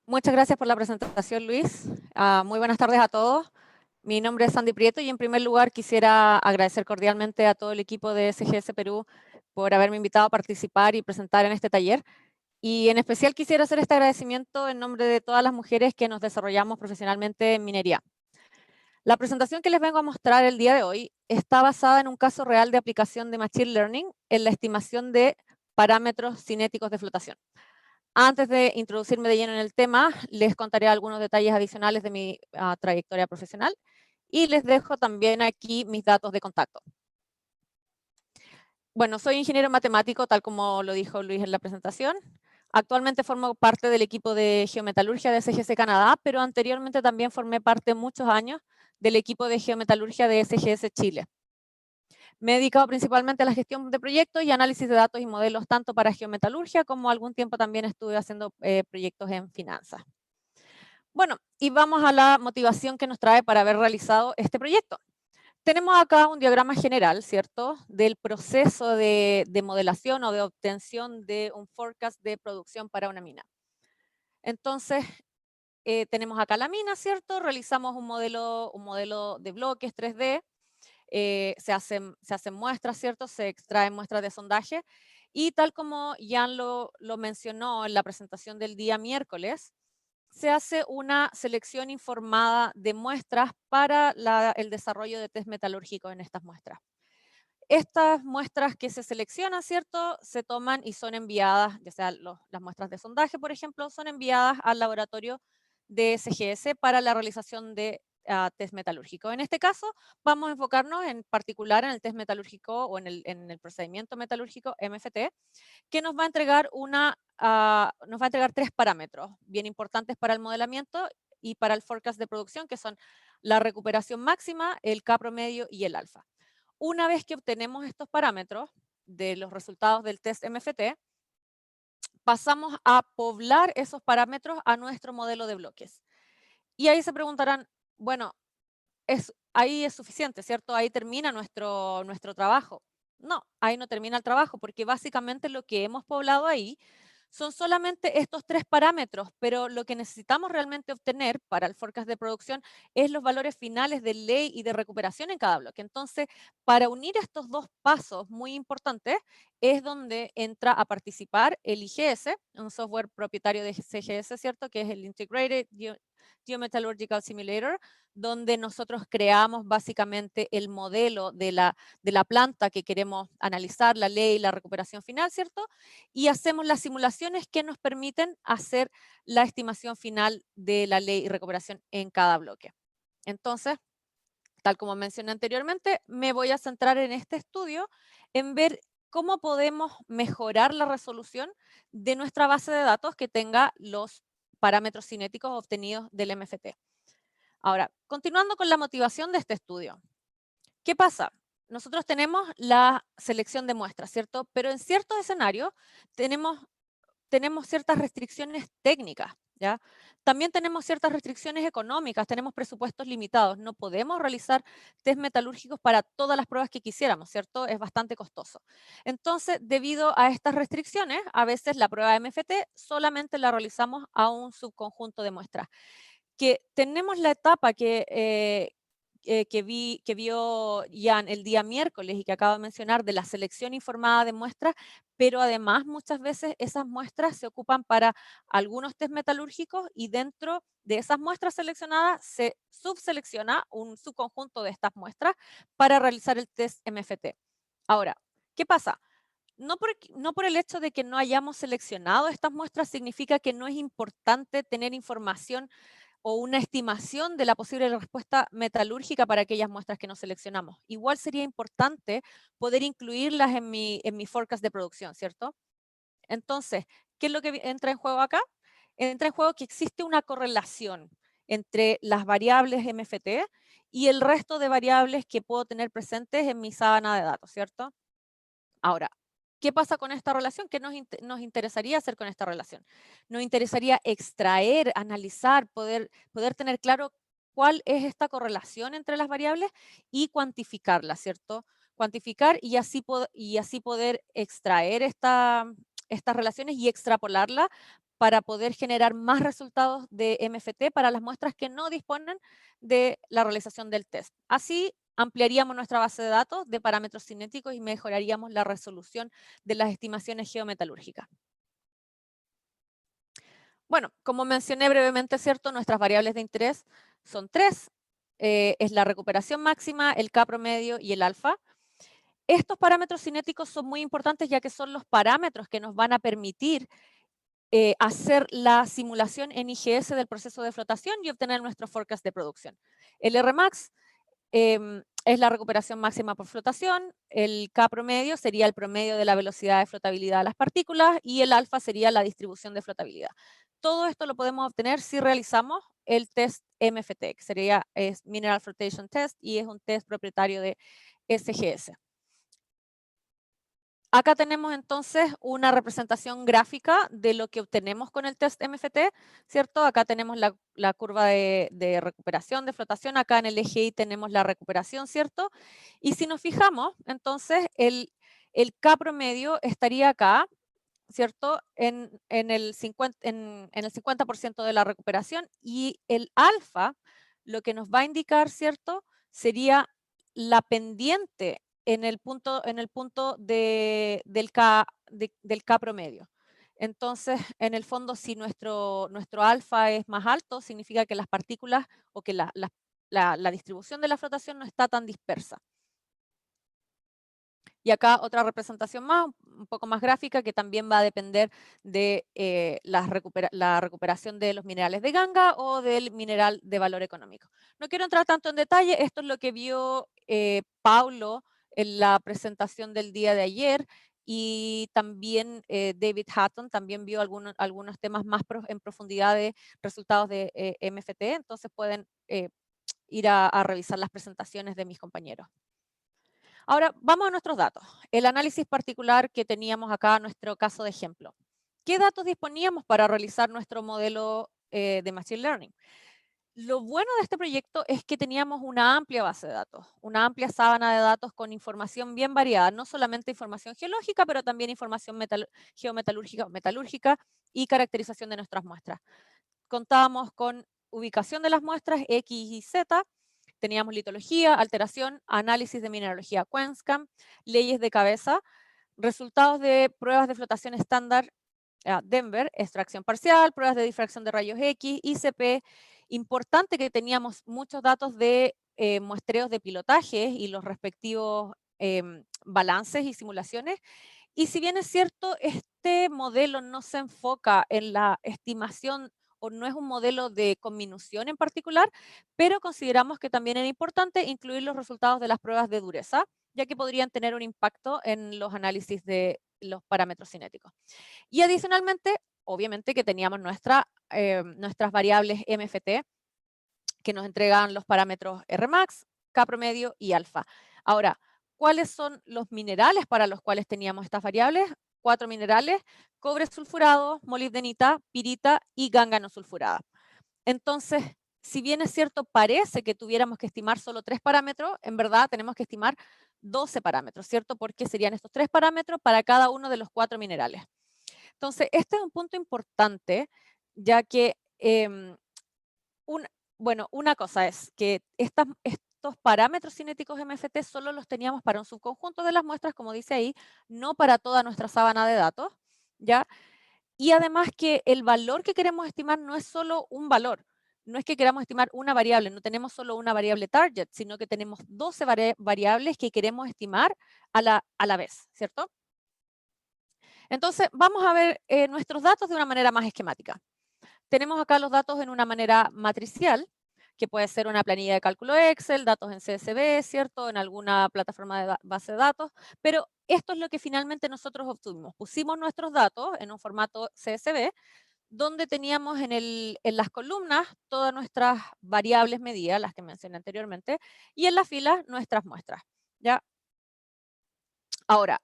Muchas gracias por la presentación, Luis. Muy buenas tardes a todos. Mi nombre es Sandy Prieto y en primer lugar quisiera agradecer cordialmente a todo el equipo de SGS Perú por haberme invitado a participar y presentar en este taller. Y en especial quisiera hacer este agradecimiento en nombre de todas las mujeres que nos desarrollamos profesionalmente en minería. La presentación que les vengo a mostrar el día de hoy está basada en un caso real de aplicación de Machine Learning en la estimación de parámetros cinéticos de flotación. Antes de introducirme de lleno en el tema, les contaré algunos detalles adicionales de mi trayectoria profesional y les dejo también aquí mis datos de contacto. Bueno, soy ingeniero matemático, tal como lo dijo Luis en la presentación. Actualmente formo parte del equipo de geometalurgia de SGS Canadá, pero anteriormente también formé parte muchos años del equipo de geometalurgia de SGS Chile. Me he dedicado principalmente a la gestión de proyectos y análisis de datos y modelos tanto para geometalurgia como algún tiempo también estuve haciendo proyectos en finanzas. Bueno, y vamos a la motivación que nos trae para haber realizado este proyecto. Tenemos acá un diagrama general, ¿cierto?, del proceso de modelación o de obtención de un forecast de producción para una mina. Entonces, tenemos acá la mina, ¿cierto? Realizamos un modelo de bloques 3D, se hacen muestras, ¿cierto? Se extraen muestras de sondaje y tal como Jan lo mencionó en la presentación del día miércoles, se hace una selección informada de muestras para el desarrollo de test metalúrgicos en estas muestras. Estas muestras que se seleccionan, ¿cierto?, se toman y son enviadas, ya sea las muestras de sondaje, por ejemplo, son enviadas al laboratorio de SGS para la realización de test metalúrgico. En este caso, vamos a enfocarnos en particular en el test metalúrgico o en el procedimiento metalúrgico MFT, que nos va a entregar nos va a entregar 3 parámetros bien importantes para el modelamiento y para el forecast de producción, que son la recuperación máxima, el K promedio y el alfa. Una vez que obtenemos estos parámetros de los resultados del test MFT, pasamos a poblar esos parámetros a nuestro modelo de bloques. Y ahí se preguntarán, bueno, ahí es suficiente, ¿cierto? Ahí termina nuestro trabajo. No, ahí no termina el trabajo, porque básicamente lo que hemos poblado ahí son solamente estos 3 parámetros, pero lo que necesitamos realmente obtener para el forecast de producción es los valores finales de ley y de recuperación en cada bloque. Entonces, para unir estos dos pasos muy importantes, es donde entra a participar el IGS, un software propietario de CGS, ¿cierto? Que es el Integrated Geometallurgical Simulator, donde nosotros creamos básicamente el modelo de la planta que queremos analizar, la ley, la recuperación final, ¿cierto? Y hacemos las simulaciones que nos permiten hacer la estimación final de la ley y recuperación en cada bloque. Entonces, tal como mencioné anteriormente, me voy a centrar en este estudio en ver cómo podemos mejorar la resolución de nuestra base de datos que tenga los parámetros cinéticos obtenidos del MFT. Ahora, continuando con la motivación de este estudio. ¿Qué pasa? Nosotros tenemos la selección de muestras, ¿cierto? Pero en ciertos escenarios tenemos ciertas restricciones técnicas, ¿ya? También tenemos ciertas restricciones económicas, tenemos presupuestos limitados, no podemos realizar test metalúrgicos para todas las pruebas que quisiéramos, ¿cierto? Es bastante costoso. Entonces, debido a estas restricciones, a veces la prueba MFT solamente la realizamos a un subconjunto de muestras. Que tenemos la etapa que vio Jan el día miércoles y que acabo de mencionar de la selección informada de muestras, pero además muchas veces esas muestras se ocupan para algunos test metalúrgicos y dentro de esas muestras seleccionadas se subselecciona un subconjunto de estas muestras para realizar el test MFT. Ahora, ¿qué pasa? No por el hecho de que no hayamos seleccionado estas muestras significa que no es importante tener información o una estimación de la posible respuesta metalúrgica para aquellas muestras que no seleccionamos. Igual sería importante poder incluirlas en mi forecast de producción, ¿cierto? Entonces, ¿qué es lo que entra en juego acá? Entra en juego que existe una correlación entre las variables MFT y el resto de variables que puedo tener presentes en mi sábana de datos, ¿cierto? Ahora, ¿qué pasa con esta relación? ¿Qué nos interesaría hacer con esta relación? Nos interesaría extraer, analizar, poder tener claro cuál es esta correlación entre las variables y cuantificarla, ¿cierto? Cuantificar y así poder extraer estas relaciones y extrapolarla para poder generar más resultados de MFT para las muestras que no disponen de la realización del test. Así ampliaríamos nuestra base de datos de parámetros cinéticos y mejoraríamos la resolución de las estimaciones geometalúrgicas. Bueno, como mencioné brevemente, ¿cierto? Nuestras variables de interés son tres. Es la recuperación máxima, el K promedio y el alfa. Estos parámetros cinéticos son muy importantes ya que son los parámetros que nos van a permitir hacer la simulación en IGS del proceso de flotación y obtener nuestro forecast de producción. El Rmax es la recuperación máxima por flotación, el K promedio sería el promedio de la velocidad de flotabilidad de las partículas y el alfa sería la distribución de flotabilidad. Todo esto lo podemos obtener si realizamos el test MFT, que es Mineral Flotation Test, y es un test propietario de SGS. Acá tenemos entonces una representación gráfica de lo que obtenemos con el test MFT, ¿cierto? Acá tenemos la curva de recuperación, de flotación, acá en el eje Y tenemos la recuperación, ¿cierto? Y si nos fijamos, entonces el K promedio estaría acá, ¿cierto? En el 50% de la recuperación, y el alfa lo que nos va a indicar, ¿cierto? Sería la pendiente en el punto del K promedio. Entonces, en el fondo, si nuestro alfa es más alto, significa que las partículas o que la distribución de la flotación no está tan dispersa. Y acá otra representación más, un poco más gráfica, que también va a depender de la recuperación de los minerales de ganga o del mineral de valor económico. No quiero entrar tanto en detalle, esto es lo que vio Paulo en la presentación del día de ayer, y también David Hatton también vio algunos temas más en profundidad de resultados de MFT, entonces pueden ir a revisar las presentaciones de mis compañeros. Ahora, vamos a nuestros datos. El análisis particular que teníamos acá, nuestro caso de ejemplo. ¿Qué datos disponíamos para realizar nuestro modelo de Machine Learning? Lo bueno de este proyecto es que teníamos una amplia base de datos, una amplia sábana de datos con información bien variada, no solamente información geológica, pero también información geometalúrgica, metalúrgica y caracterización de nuestras muestras. Contábamos con ubicación de las muestras X y Z, teníamos litología, alteración, análisis de mineralogía Quenscam, leyes de cabeza, resultados de pruebas de flotación estándar Denver, extracción parcial, pruebas de difracción de rayos X, ICP. Importante que teníamos muchos datos de muestreos de pilotaje y los respectivos balances y simulaciones. Y si bien es cierto, este modelo no se enfoca en la estimación o no es un modelo de conminución en particular, pero consideramos que también era importante incluir los resultados de las pruebas de dureza, ya que podrían tener un impacto en los análisis de los parámetros cinéticos. Y adicionalmente, obviamente que teníamos nuestras variables MFT, que nos entregan los parámetros Rmax, K promedio y alfa. Ahora, ¿cuáles son los minerales para los cuales teníamos estas variables? 4 minerales: cobre sulfurado, molibdenita, pirita y gángano sulfurada. Entonces, si bien es cierto, parece que tuviéramos que estimar solo 3 parámetros, en verdad tenemos que estimar 12 parámetros, ¿cierto? Porque serían estos 3 parámetros para cada uno de los 4 minerales. Entonces, este es un punto importante, ya que una cosa es que estos parámetros cinéticos MFT solo los teníamos para un subconjunto de las muestras, como dice ahí, no para toda nuestra sábana de datos, ¿ya? Y además que el valor que queremos estimar no es solo un valor, no es que queramos estimar una variable, no tenemos solo una variable target, sino que tenemos 12 variables que queremos estimar a la vez, ¿cierto? Entonces, vamos a ver nuestros datos de una manera más esquemática. Tenemos acá los datos en una manera matricial, que puede ser una planilla de cálculo Excel, datos en CSV, ¿cierto? En alguna plataforma de base de datos, pero esto es lo que finalmente nosotros obtuvimos. Pusimos nuestros datos en un formato CSV, donde teníamos en las columnas todas nuestras variables medidas, las que mencioné anteriormente, y en las filas nuestras muestras, ¿ya? Ahora,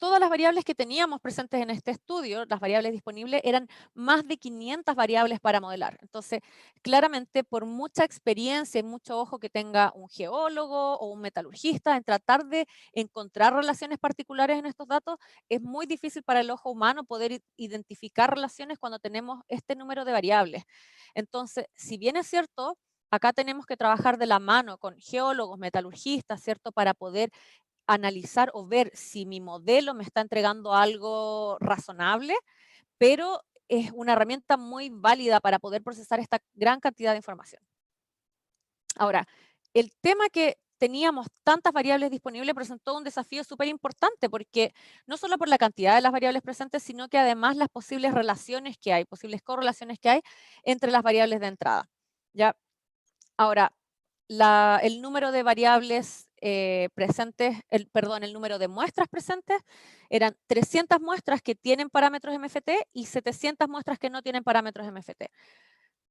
todas las variables que teníamos presentes en este estudio, las variables disponibles, eran más de 500 variables para modelar. Entonces, claramente, por mucha experiencia y mucho ojo que tenga un geólogo o un metalurgista en tratar de encontrar relaciones particulares en estos datos, es muy difícil para el ojo humano poder identificar relaciones cuando tenemos este número de variables. Entonces, si bien es cierto, acá tenemos que trabajar de la mano con geólogos, metalurgistas, ¿cierto? Para poder analizar o ver si mi modelo me está entregando algo razonable, pero es una herramienta muy válida para poder procesar esta gran cantidad de información. Ahora, el tema que teníamos tantas variables disponibles presentó un desafío súper importante porque no solo por la cantidad de las variables presentes, sino que además las posibles relaciones que hay, posibles correlaciones que hay entre las variables de entrada. ¿Ya? Ahora, el número de variables presentes, el número de muestras presentes, eran 300 muestras que tienen parámetros MFT y 700 muestras que no tienen parámetros MFT.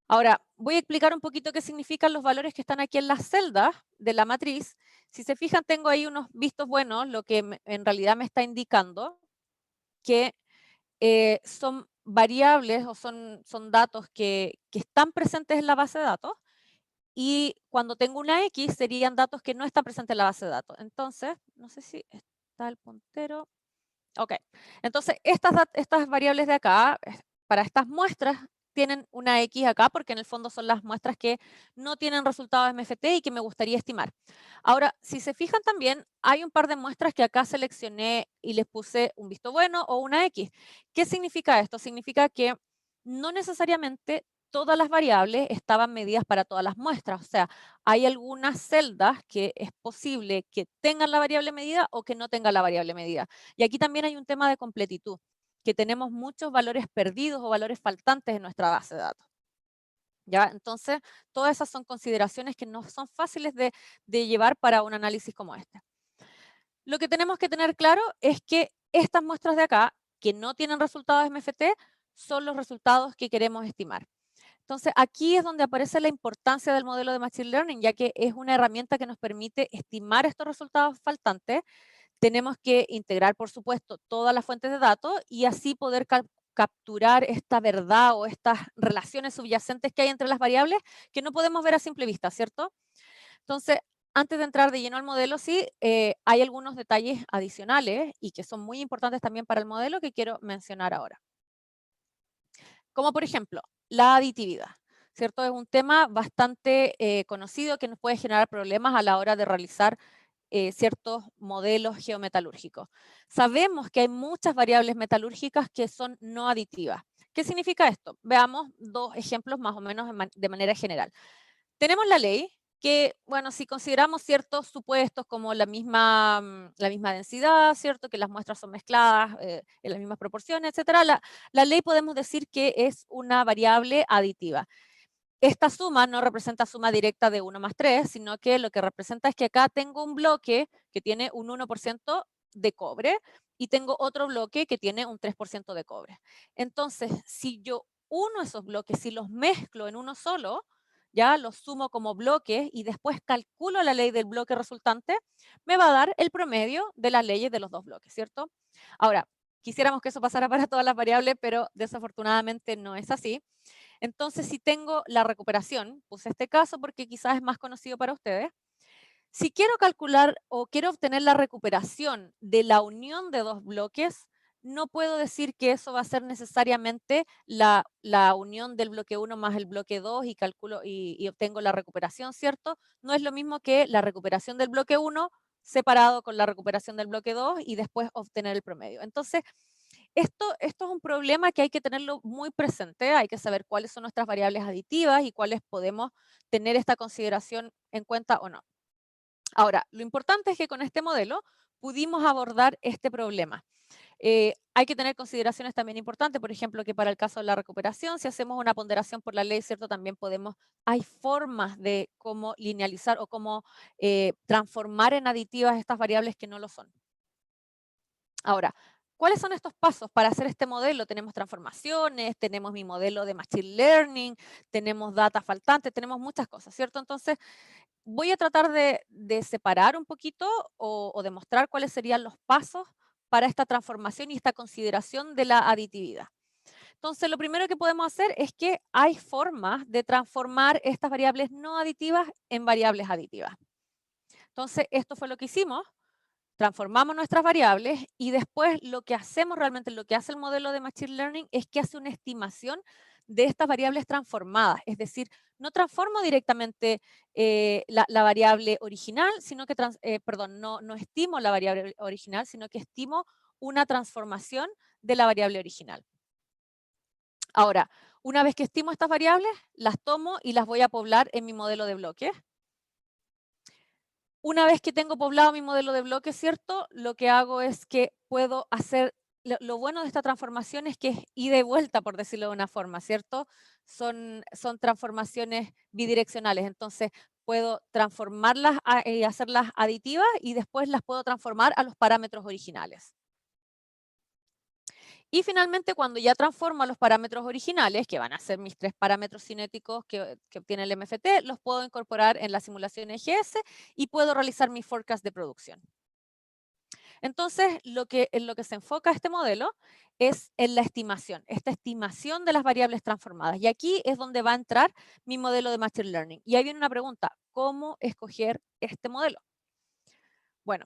Ahora, voy a explicar un poquito qué significan los valores que están aquí en las celdas de la matriz. Si se fijan, tengo ahí unos vistos buenos, lo que en realidad me está indicando que son variables o son datos que están presentes en la base de datos, y cuando tengo una X serían datos que no están presentes en la base de datos. Entonces, no sé si está el puntero. Ok, entonces estas variables de acá, para estas muestras, tienen una X acá porque en el fondo son las muestras que no tienen resultados MFT y que me gustaría estimar. Ahora, si se fijan también, hay un par de muestras que acá seleccioné y les puse un visto bueno o una X. ¿Qué significa esto? Significa que no necesariamente todas las variables estaban medidas para todas las muestras. O sea, hay algunas celdas que es posible que tengan la variable medida o que no tengan la variable medida. Y aquí también hay un tema de completitud, que tenemos muchos valores perdidos o valores faltantes en nuestra base de datos. ¿Ya? Entonces, todas esas son consideraciones que no son fáciles de llevar para un análisis como este. Lo que tenemos que tener claro es que estas muestras de acá, que no tienen resultados MFT, son los resultados que queremos estimar. Entonces, aquí es donde aparece la importancia del modelo de Machine Learning, ya que es una herramienta que nos permite estimar estos resultados faltantes. Tenemos que integrar, por supuesto, todas las fuentes de datos y así poder capturar esta verdad o estas relaciones subyacentes que hay entre las variables que no podemos ver a simple vista, ¿cierto? Entonces, antes de entrar de lleno al modelo, sí, hay algunos detalles adicionales y que son muy importantes también para el modelo que quiero mencionar ahora. Como por ejemplo, la aditividad, ¿cierto? Es un tema bastante conocido que nos puede generar problemas a la hora de realizar ciertos modelos geometalúrgicos. Sabemos que hay muchas variables metalúrgicas que son no aditivas. ¿Qué significa esto? Veamos dos ejemplos más o menos de manera general. Tenemos la ley que, bueno, si consideramos ciertos supuestos como la misma densidad, ¿cierto? Que las muestras son mezcladas en las mismas proporciones, etcétera, la ley podemos decir que es una variable aditiva. Esta suma no representa suma directa de 1 más 3, sino que lo que representa es que acá tengo un bloque que tiene un 1% de cobre y tengo otro bloque que tiene un 3% de cobre. Entonces, si yo uno esos bloques, si los mezclo en uno solo, ya los sumo como bloques y después calculo la ley del bloque resultante, me va a dar el promedio de las leyes de los dos bloques, ¿cierto? Ahora, quisiéramos que eso pasara para todas las variables, pero desafortunadamente no es así. Entonces, si tengo la recuperación, puse este caso porque quizás es más conocido para ustedes. Si quiero calcular o quiero obtener la recuperación de la unión de dos bloques, no puedo decir que eso va a ser necesariamente la unión del bloque 1 más el bloque 2 y calculo y obtengo la recuperación, ¿cierto? No es lo mismo que la recuperación del bloque 1 separado con la recuperación del bloque 2 y después obtener el promedio. Entonces, esto es un problema que hay que tenerlo muy presente, hay que saber cuáles son nuestras variables aditivas y cuáles podemos tener esta consideración en cuenta o no. Ahora, lo importante es que con este modelo pudimos abordar este problema. Hay que tener consideraciones también importantes, por ejemplo, que para el caso de la recuperación, si hacemos una ponderación por la ley, ¿cierto? También hay formas de cómo linealizar o cómo transformar en aditivas estas variables que no lo son. Ahora, ¿cuáles son estos pasos para hacer este modelo? Tenemos transformaciones, tenemos mi modelo de Machine Learning, tenemos data faltantes, tenemos muchas cosas, ¿cierto? Entonces, voy a tratar de separar un poquito o demostrar cuáles serían los pasos para esta transformación y esta consideración de la aditividad. Entonces, lo primero que podemos hacer es que hay formas de transformar estas variables no aditivas en variables aditivas. Entonces, esto fue lo que hicimos. Transformamos nuestras variables y después lo que hacemos realmente, lo que hace el modelo de Machine Learning es que hace una estimación de estas variables transformadas. Es decir, no transformo directamente la variable original, sino que, no estimo la variable original, sino que estimo una transformación de la variable original. Ahora, una vez que estimo estas variables, las tomo y las voy a poblar en mi modelo de bloques. Una vez que tengo poblado mi modelo de bloques, ¿cierto? Lo que hago es que puedo hacer, lo bueno de esta transformación es que es ida y vuelta, por decirlo de una forma, ¿cierto? Son transformaciones bidireccionales, entonces puedo transformarlas y hacerlas aditivas y después las puedo transformar a los parámetros originales. Y finalmente, cuando ya transformo a los parámetros originales, que van a ser mis 3 parámetros cinéticos que obtiene el MFT, los puedo incorporar en la simulación EGS y puedo realizar mi forecast de producción. Entonces, en lo que se enfoca este modelo es en la estimación, esta estimación de las variables transformadas. Y aquí es donde va a entrar mi modelo de Machine Learning. Y ahí viene una pregunta, ¿cómo escoger este modelo? Bueno,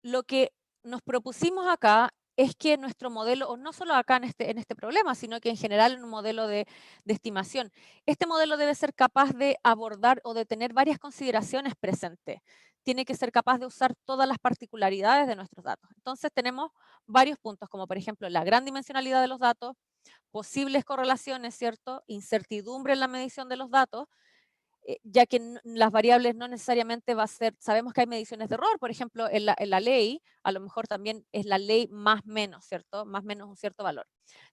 lo que nos propusimos acá es que nuestro modelo, o no solo acá en este problema, sino que en general en un modelo de estimación, este modelo debe ser capaz de abordar o de tener varias consideraciones presentes. Tiene que ser capaz de usar todas las particularidades de nuestros datos. Entonces tenemos varios puntos, como por ejemplo la gran dimensionalidad de los datos, posibles correlaciones, ¿cierto? Incertidumbre en la medición de los datos, ya que las variables no necesariamente va a ser, sabemos que hay mediciones de error, por ejemplo, en la ley, a lo mejor también es la ley más menos, ¿cierto? Más menos un cierto valor.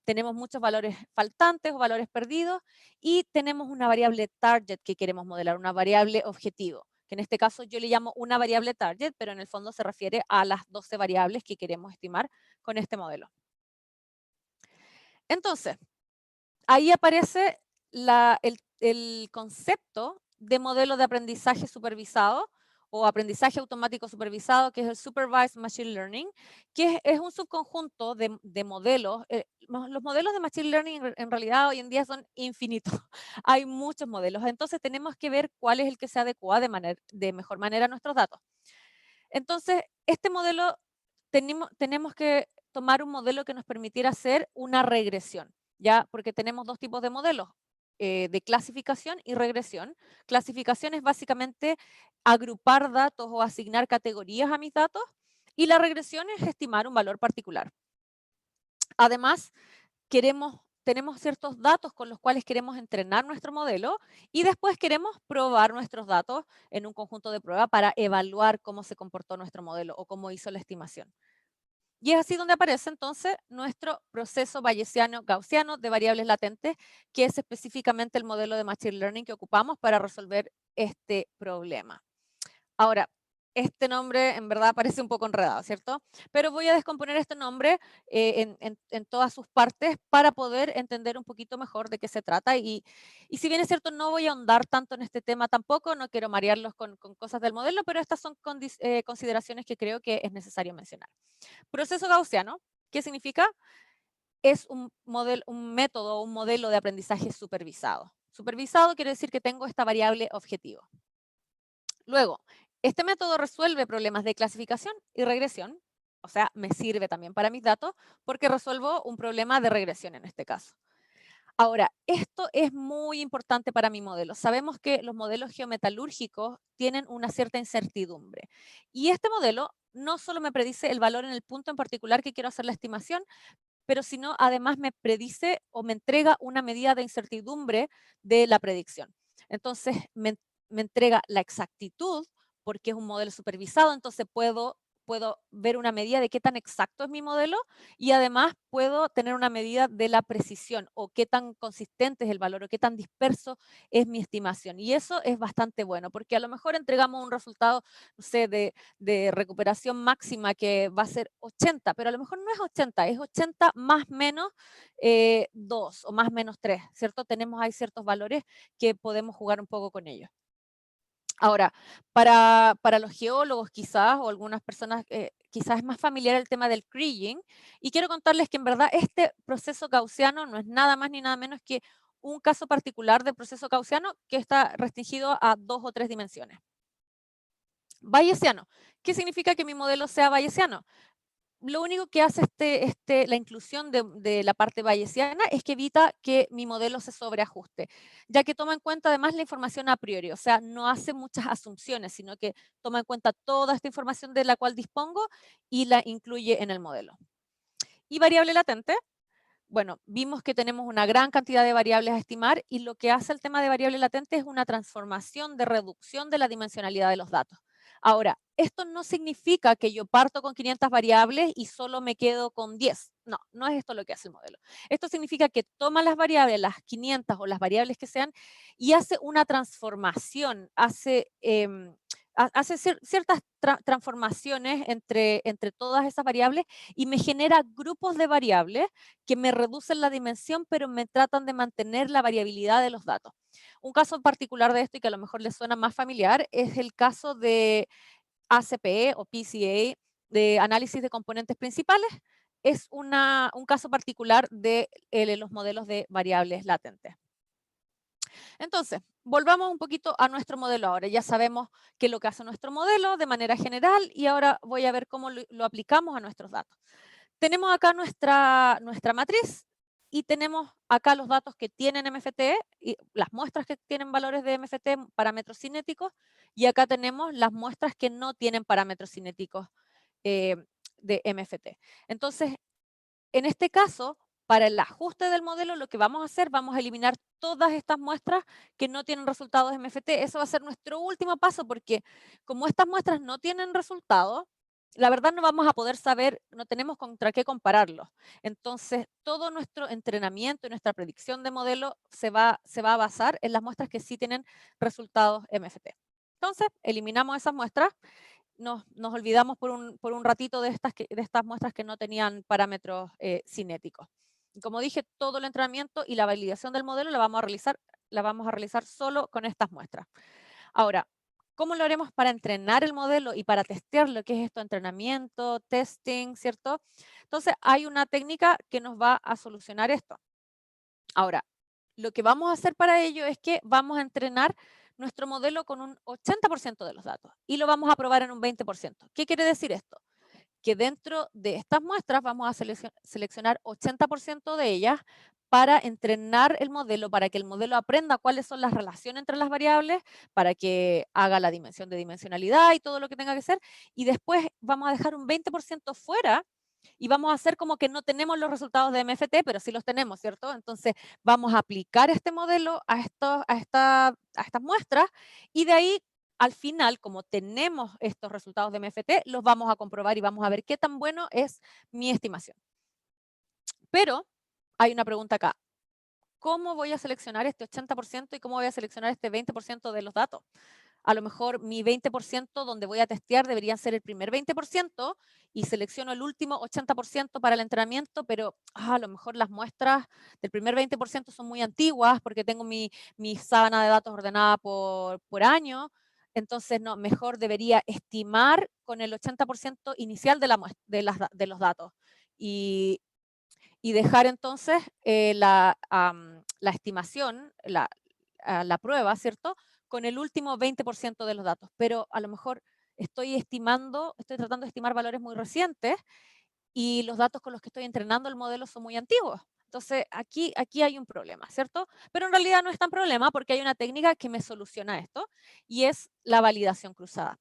Tenemos muchos valores faltantes o valores perdidos y tenemos una variable target que queremos modelar, una variable objetivo, que en este caso yo le llamo una variable target, pero en el fondo se refiere a las 12 variables que queremos estimar con este modelo. Entonces, ahí aparece el concepto de modelo de aprendizaje supervisado o aprendizaje automático supervisado, que es el Supervised Machine Learning, que es un subconjunto de modelos. Los modelos de Machine Learning en realidad hoy en día son infinitos. Hay muchos modelos. Entonces tenemos que ver cuál es el que se adecua de mejor manera a nuestros datos. Entonces, este modelo, tenemos que tomar un modelo que nos permitiera hacer una regresión, ¿ya? Porque tenemos dos tipos de modelos, de clasificación y regresión. Clasificación es básicamente agrupar datos o asignar categorías a mis datos, y la regresión es estimar un valor particular. Además, tenemos ciertos datos con los cuales queremos entrenar nuestro modelo y después queremos probar nuestros datos en un conjunto de prueba para evaluar cómo se comportó nuestro modelo o cómo hizo la estimación. Y es así donde aparece entonces nuestro proceso bayesiano-gaussiano de variables latentes, que es específicamente el modelo de Machine Learning que ocupamos para resolver este problema. Ahora, este nombre en verdad parece un poco enredado, ¿cierto? Pero voy a descomponer este nombre en todas sus partes para poder entender un poquito mejor de qué se trata. Y si bien es cierto, no voy a ahondar tanto en este tema tampoco, no quiero marearlos con cosas del modelo, pero estas son consideraciones que creo que es necesario mencionar. Proceso gaussiano, ¿qué significa? Es un método o un modelo de aprendizaje supervisado. Supervisado quiere decir que tengo esta variable objetivo. Luego, este método resuelve problemas de clasificación y regresión, o sea, me sirve también para mis datos porque resuelvo un problema de regresión en este caso. Ahora, esto es muy importante para mi modelo. Sabemos que los modelos geometalúrgicos tienen una cierta incertidumbre y este modelo no solo me predice el valor en el punto en particular que quiero hacer la estimación, pero sino además me predice o me entrega una medida de incertidumbre de la predicción. Entonces, me entrega la exactitud, porque es un modelo supervisado, entonces puedo ver una medida de qué tan exacto es mi modelo y además puedo tener una medida de la precisión o qué tan consistente es el valor o qué tan disperso es mi estimación. Y eso es bastante bueno, porque a lo mejor entregamos un resultado, no sé, de recuperación máxima que va a ser 80, pero a lo mejor no es 80, es 80 más menos 2 o más menos 3, ¿cierto? Hay ciertos valores que podemos jugar un poco con ellos. Ahora, para los geólogos quizás, o algunas personas, quizás es más familiar el tema del kriging, y quiero contarles que en verdad este proceso gaussiano no es nada más ni nada menos que un caso particular del proceso gaussiano que está restringido a 2 o 3 dimensiones. Bayesiano. ¿Qué significa que mi modelo sea bayesiano? Lo único que hace la inclusión de la parte bayesiana es que evita que mi modelo se sobreajuste, ya que toma en cuenta además la información a priori, o sea, no hace muchas asunciones, sino que toma en cuenta toda esta información de la cual dispongo y la incluye en el modelo. Y variable latente, bueno, vimos que tenemos una gran cantidad de variables a estimar y lo que hace el tema de variable latente es una transformación de reducción de la dimensionalidad de los datos. Ahora, esto no significa que yo parto con 500 variables y solo me quedo con 10. No, no es esto lo que hace el modelo. Esto significa que toma las variables, las 500 o las variables que sean, y hace una transformación, hace ciertas transformaciones entre todas esas variables y me genera grupos de variables que me reducen la dimensión, pero me tratan de mantener la variabilidad de los datos. Un caso particular de esto y que a lo mejor les suena más familiar es el caso de ACPE o PCA, de análisis de componentes principales. Es un caso particular de los modelos de variables latentes. Entonces, volvamos un poquito a nuestro modelo ahora. Ya sabemos qué es lo que hace nuestro modelo de manera general y ahora voy a ver cómo lo aplicamos a nuestros datos. Tenemos acá nuestra matriz y tenemos acá los datos que tienen MFT, y las muestras que tienen valores de MFT, parámetros cinéticos, y acá tenemos las muestras que no tienen parámetros cinéticos eh, de MFT. Entonces, en este caso, para el ajuste del modelo, lo que vamos a hacer, vamos a eliminar todas estas muestras que no tienen resultados MFT. Eso va a ser nuestro último paso porque como estas muestras no tienen resultados, la verdad no vamos a poder saber, no tenemos contra qué compararlos. Entonces, todo nuestro entrenamiento y nuestra predicción de modelo se va a basar en las muestras que sí tienen resultados MFT. Entonces, eliminamos esas muestras, nos olvidamos por un ratito de estas muestras que no tenían parámetros cinéticos. Y como dije, todo el entrenamiento y la validación del modelo la vamos a realizar solo con estas muestras. Ahora, ¿cómo lo haremos para entrenar el modelo y para testear lo que es esto, entrenamiento, testing, ¿cierto? Entonces, hay una técnica que nos va a solucionar esto. Ahora, lo que vamos a hacer para ello es que vamos a entrenar nuestro modelo con un 80% de los datos y lo vamos a probar en un 20%. ¿Qué quiere decir esto? Que dentro de estas muestras vamos a seleccionar 80% de ellas para entrenar el modelo, para que el modelo aprenda cuáles son las relaciones entre las variables, para que haga la dimensión de dimensionalidad y todo lo que tenga que hacer, y después vamos a dejar un 20% fuera y vamos a hacer como que no tenemos los resultados de MFT, pero sí los tenemos, ¿cierto? Entonces vamos a aplicar este modelo a estas muestras y de ahí al final, como tenemos estos resultados de MFT, los vamos a comprobar y vamos a ver qué tan bueno es mi estimación. Pero hay una pregunta acá. ¿Cómo voy a seleccionar este 80% y cómo voy a seleccionar este 20% de los datos? A lo mejor mi 20% donde voy a testear debería ser el primer 20% y selecciono el último 80% para el entrenamiento, pero a lo mejor las muestras del primer 20% son muy antiguas porque tengo mi sábana de datos ordenada por año. Entonces, no, mejor debería estimar con el 80% inicial de los datos y dejar entonces la estimación, la prueba, ¿cierto? Con el último 20% de los datos. Pero a lo mejor estoy tratando de estimar valores muy recientes y los datos con los que estoy entrenando el modelo son muy antiguos. Entonces, aquí hay un problema, ¿cierto? Pero en realidad no es tan problema porque hay una técnica que me soluciona esto y es la validación cruzada.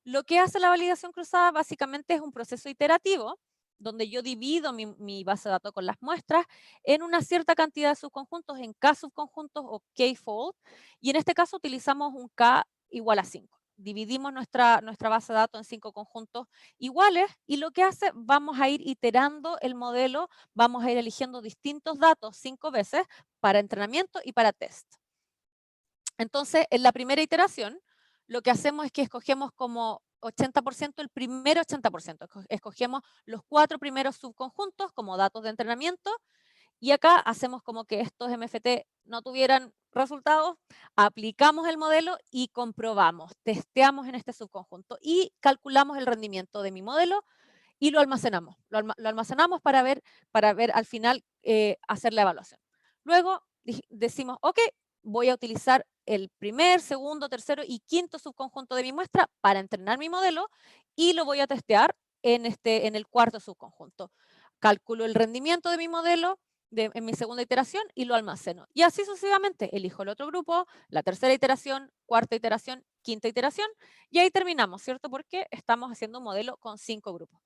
Lo que hace la validación cruzada básicamente es un proceso iterativo donde yo divido mi base de datos con las muestras en una cierta cantidad de subconjuntos, en K subconjuntos o K-fold, y en este caso utilizamos un K igual a 5. Dividimos nuestra base de datos en 5 conjuntos iguales y lo que hace, vamos a ir iterando el modelo, vamos a ir eligiendo distintos datos 5 veces para entrenamiento y para test. Entonces, en la primera iteración, lo que hacemos es que escogemos como 80% el primer 80%. Escogemos los 4 primeros subconjuntos como datos de entrenamiento y acá hacemos como que estos MFT no tuvieran resultados, aplicamos el modelo y comprobamos, testeamos en este subconjunto y calculamos el rendimiento de mi modelo y lo almacenamos. Lo almacenamos para ver al final hacer la evaluación. Luego decimos, ok, voy a utilizar el primer, segundo, tercero y quinto subconjunto de mi muestra para entrenar mi modelo y lo voy a testear en el cuarto subconjunto. Calculo el rendimiento de mi modelo en mi segunda iteración y lo almaceno. Y así sucesivamente, elijo el otro grupo, la tercera iteración, cuarta iteración, quinta iteración, y ahí terminamos, ¿cierto? Porque estamos haciendo un modelo con 5 grupos.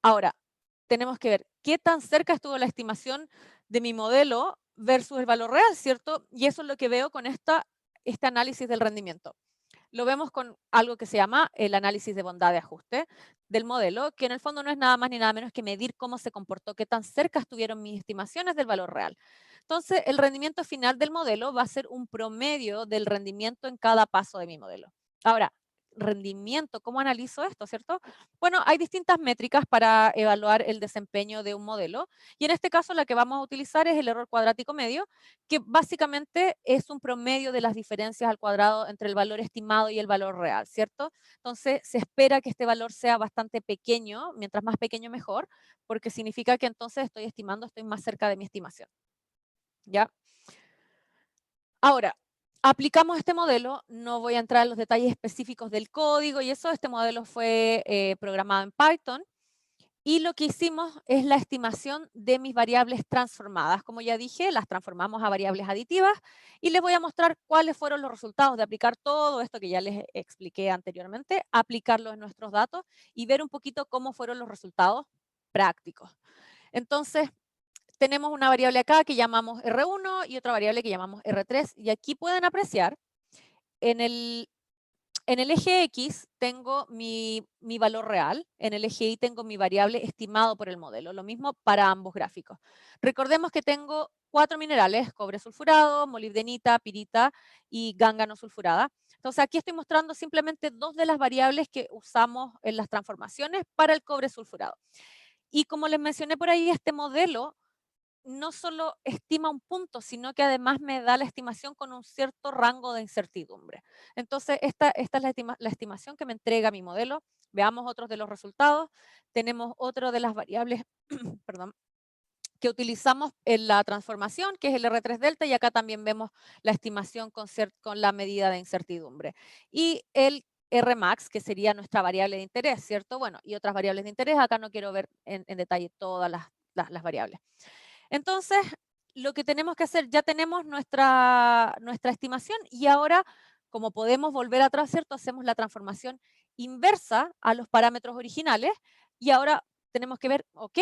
Ahora, tenemos que ver qué tan cerca estuvo la estimación de mi modelo versus el valor real, ¿cierto? Y eso es lo que veo con este análisis del rendimiento. Lo vemos con algo que se llama el análisis de bondad de ajuste del modelo, que en el fondo no es nada más ni nada menos que medir cómo se comportó, qué tan cerca estuvieron mis estimaciones del valor real. Entonces, el rendimiento final del modelo va a ser un promedio del rendimiento en cada paso de mi modelo. Ahora, rendimiento, ¿cómo analizo esto, cierto? Bueno, hay distintas métricas para evaluar el desempeño de un modelo y en este caso la que vamos a utilizar es el error cuadrático medio, que básicamente es un promedio de las diferencias al cuadrado entre el valor estimado y el valor real, ¿cierto? Entonces, se espera que este valor sea bastante pequeño, mientras más pequeño mejor, porque significa que entonces estoy más cerca de mi estimación, ¿ya? Ahora, aplicamos este modelo, no voy a entrar en los detalles específicos del código y eso, este modelo fue programado en Python y lo que hicimos es la estimación de mis variables transformadas. Como ya dije, las transformamos a variables aditivas y les voy a mostrar cuáles fueron los resultados de aplicar todo esto que ya les expliqué anteriormente, aplicarlo en nuestros datos y ver un poquito cómo fueron los resultados prácticos. Entonces, tenemos una variable acá que llamamos R1 y otra variable que llamamos R3. Y aquí pueden apreciar, en el eje X tengo mi valor real, en el eje Y tengo mi variable estimado por el modelo. Lo mismo para ambos gráficos. Recordemos que tengo 4 minerales, cobre sulfurado, molibdenita, pirita y gángano sulfurada. Entonces aquí estoy mostrando simplemente 2 de las variables que usamos en las transformaciones para el cobre sulfurado. Y como les mencioné por ahí, este modelo no solo estima un punto, sino que además me da la estimación con un cierto rango de incertidumbre. Entonces, esta es la estimación que me entrega mi modelo. Veamos otros de los resultados. Tenemos otro de las variables, perdón, que utilizamos en la transformación, que es el R3 delta, y acá también vemos la estimación con la medida de incertidumbre. Y el Rmax, que sería nuestra variable de interés, ¿cierto? Bueno, y otras variables de interés, acá no quiero ver en detalle todas las variables. Entonces, lo que tenemos que hacer, ya tenemos nuestra estimación y ahora, como podemos volver atrás, ¿cierto? Hacemos la transformación inversa a los parámetros originales y ahora tenemos que ver, ok,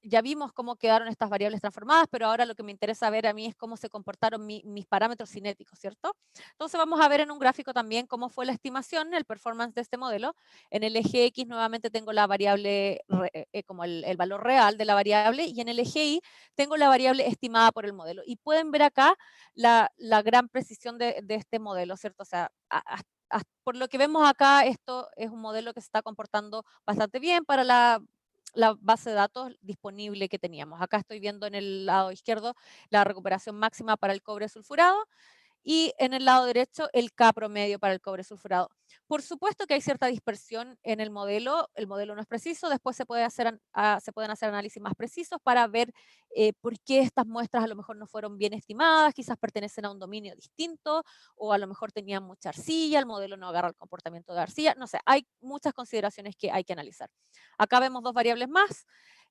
ya vimos cómo quedaron estas variables transformadas, pero ahora lo que me interesa ver a mí es cómo se comportaron mis parámetros cinéticos, ¿cierto? Entonces vamos a ver en un gráfico también cómo fue la estimación, el performance de este modelo. En el eje X nuevamente tengo la variable, como el valor real de la variable, y en el eje Y tengo la variable estimada por el modelo. Y pueden ver acá la gran precisión de este modelo, ¿cierto? O sea, por lo que vemos acá, esto es un modelo que se está comportando bastante bien para la base de datos disponible que teníamos. Acá estoy viendo en el lado izquierdo la recuperación máxima para el cobre sulfurado y en el lado derecho el K promedio para el cobre sulfurado. Por supuesto que hay cierta dispersión en el modelo no es preciso, después se pueden hacer análisis más precisos para ver por qué estas muestras a lo mejor no fueron bien estimadas, quizás pertenecen a un dominio distinto o a lo mejor tenían mucha arcilla, el modelo no agarra el comportamiento de arcilla, no sé, hay muchas consideraciones que hay que analizar. Acá vemos 2 variables más,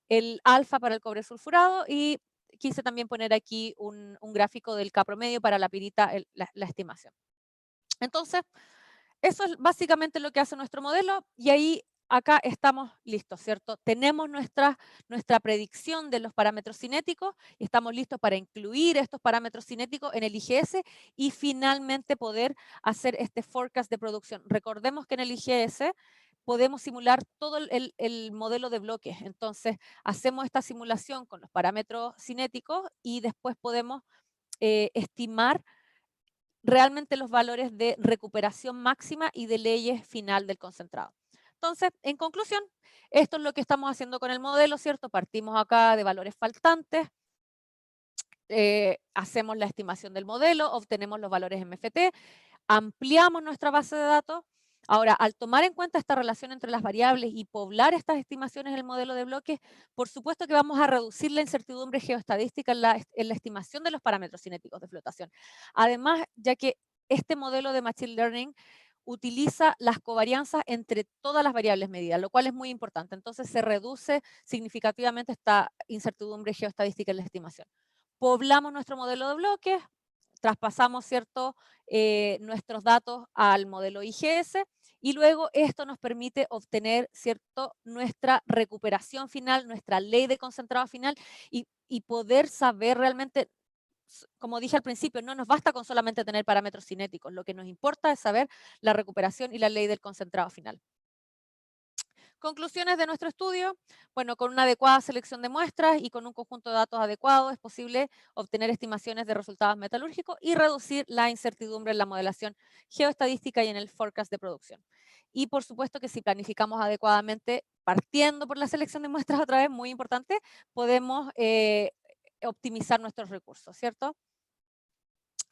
el alfa para el cobre sulfurado y quise también poner aquí un gráfico del K promedio para la pirita, la estimación. Entonces, eso es básicamente lo que hace nuestro modelo y ahí acá estamos listos, ¿cierto? Tenemos nuestra predicción de los parámetros cinéticos y estamos listos para incluir estos parámetros cinéticos en el IGS y finalmente poder hacer este forecast de producción. Recordemos que en el IGS podemos simular todo el modelo de bloques. Entonces, hacemos esta simulación con los parámetros cinéticos y después podemos estimar realmente los valores de recuperación máxima y de leyes final del concentrado. Entonces, en conclusión, esto es lo que estamos haciendo con el modelo, ¿cierto? Partimos acá de valores faltantes, hacemos la estimación del modelo, obtenemos los valores MFT, ampliamos nuestra base de datos. Ahora, al tomar en cuenta esta relación entre las variables y poblar estas estimaciones del modelo de bloques, por supuesto que vamos a reducir la incertidumbre geoestadística en la estimación de los parámetros cinéticos de flotación. Además, ya que este modelo de Machine Learning utiliza las covarianzas entre todas las variables medidas, lo cual es muy importante. Entonces se reduce significativamente esta incertidumbre geoestadística en la estimación. Poblamos nuestro modelo de bloques, traspasamos, ¿cierto?, nuestros datos al modelo IGS y luego esto nos permite obtener, ¿cierto?, nuestra recuperación final, nuestra ley de concentrado final y poder saber realmente, como dije al principio, no nos basta con solamente tener parámetros cinéticos, lo que nos importa es saber la recuperación y la ley del concentrado final. Conclusiones de nuestro estudio. Bueno, con una adecuada selección de muestras y con un conjunto de datos adecuado es posible obtener estimaciones de resultados metalúrgicos y reducir la incertidumbre en la modelación geoestadística y en el forecast de producción. Y por supuesto que si planificamos adecuadamente, partiendo por la selección de muestras otra vez, muy importante, podemos optimizar nuestros recursos, ¿cierto?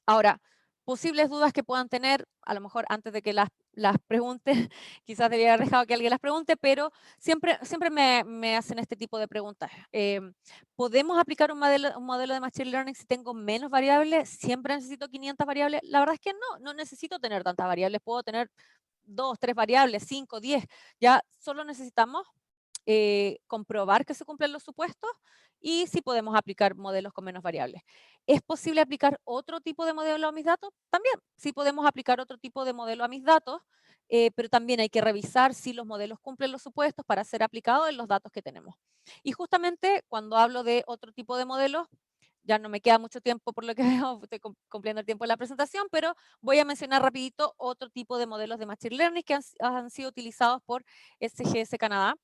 Ahora, posibles dudas que puedan tener, a lo mejor antes de que las pregunten, quizás debería haber dejado que alguien las pregunte, pero siempre me hacen este tipo de preguntas. ¿Podemos aplicar un modelo de Machine Learning si tengo menos variables? ¿Siempre necesito 500 variables? La verdad es que no necesito tener tantas variables, puedo tener 2, 3 variables, 5, 10. Ya solo necesitamos comprobar que se cumplen los supuestos y si podemos aplicar modelos con menos variables. ¿Es posible aplicar otro tipo de modelo a mis datos? También, sí podemos aplicar otro tipo de modelo a mis datos, pero también hay que revisar si los modelos cumplen los supuestos para ser aplicados en los datos que tenemos. Y justamente cuando hablo de otro tipo de modelos, ya no me queda mucho tiempo por lo que veo, estoy cumpliendo el tiempo de la presentación, pero voy a mencionar rapidito otro tipo de modelos de Machine Learning que han sido utilizados por SGS Canadá.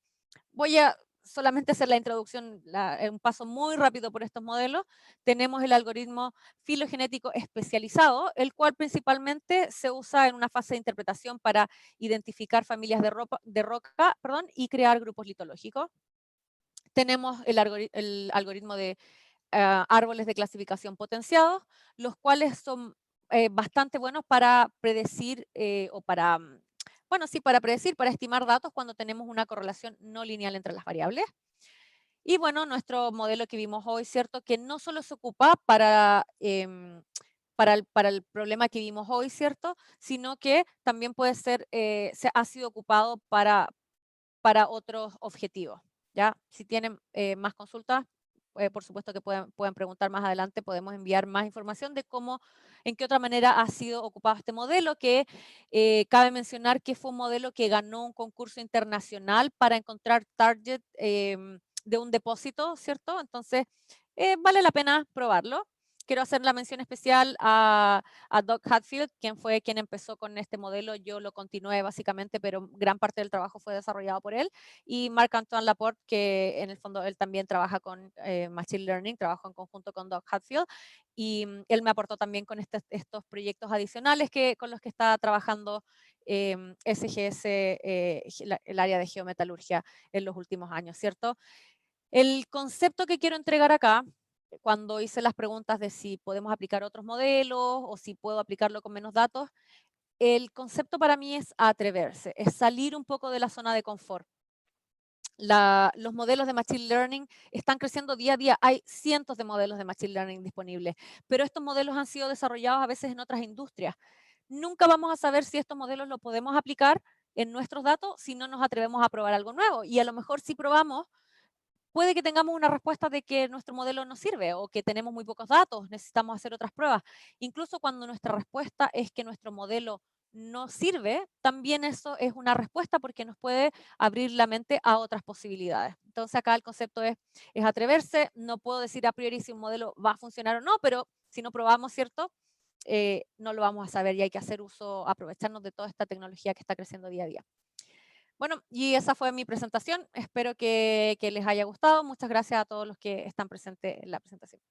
Voy a solamente hacer la introducción, un paso muy rápido por estos modelos. Tenemos el algoritmo filogenético especializado, el cual principalmente se usa en una fase de interpretación para identificar familias de roca y crear grupos litológicos. Tenemos el algoritmo de árboles de clasificación potenciados, los cuales son bastante buenos para predecir o para bueno, sí, para predecir, para estimar datos cuando tenemos una correlación no lineal entre las variables. Y bueno, nuestro modelo que vimos hoy, ¿cierto? Que no solo se ocupa para el problema que vimos hoy, ¿cierto? Sino que también puede ser, ha sido ocupado para otros objetivos, ¿ya? Si tienen más consultas, por supuesto que pueden preguntar más adelante, podemos enviar más información de cómo, en qué otra manera ha sido ocupado este modelo, que cabe mencionar que fue un modelo que ganó un concurso internacional para encontrar target de un depósito, ¿cierto? Entonces, vale la pena probarlo. Quiero hacer la mención especial a Doug Hatfield, quien empezó con este modelo. Yo lo continué básicamente, pero gran parte del trabajo fue desarrollado por él. Y Marc-Antoine Laporte, que en el fondo él también trabaja con Machine Learning, trabajó en conjunto con Doug Hatfield. Y él me aportó también con estos proyectos adicionales con los que está trabajando SGS, el área de geometalurgia en los últimos años, ¿cierto? El concepto que quiero entregar acá, cuando hice las preguntas de si podemos aplicar otros modelos o si puedo aplicarlo con menos datos, el concepto para mí es atreverse, es salir un poco de la zona de confort. Los modelos de Machine Learning están creciendo día a día. Hay cientos de modelos de Machine Learning disponibles, pero estos modelos han sido desarrollados a veces en otras industrias. Nunca vamos a saber si estos modelos los podemos aplicar en nuestros datos si no nos atrevemos a probar algo nuevo. Y a lo mejor si probamos, puede que tengamos una respuesta de que nuestro modelo no sirve o que tenemos muy pocos datos, necesitamos hacer otras pruebas. Incluso cuando nuestra respuesta es que nuestro modelo no sirve, también eso es una respuesta porque nos puede abrir la mente a otras posibilidades. Entonces acá el concepto es atreverse. No puedo decir a priori si un modelo va a funcionar o no, pero si no probamos, ¿cierto? No lo vamos a saber y hay que hacer uso, aprovecharnos de toda esta tecnología que está creciendo día a día. Bueno, y esa fue mi presentación. Espero que les haya gustado. Muchas gracias a todos los que están presentes en la presentación.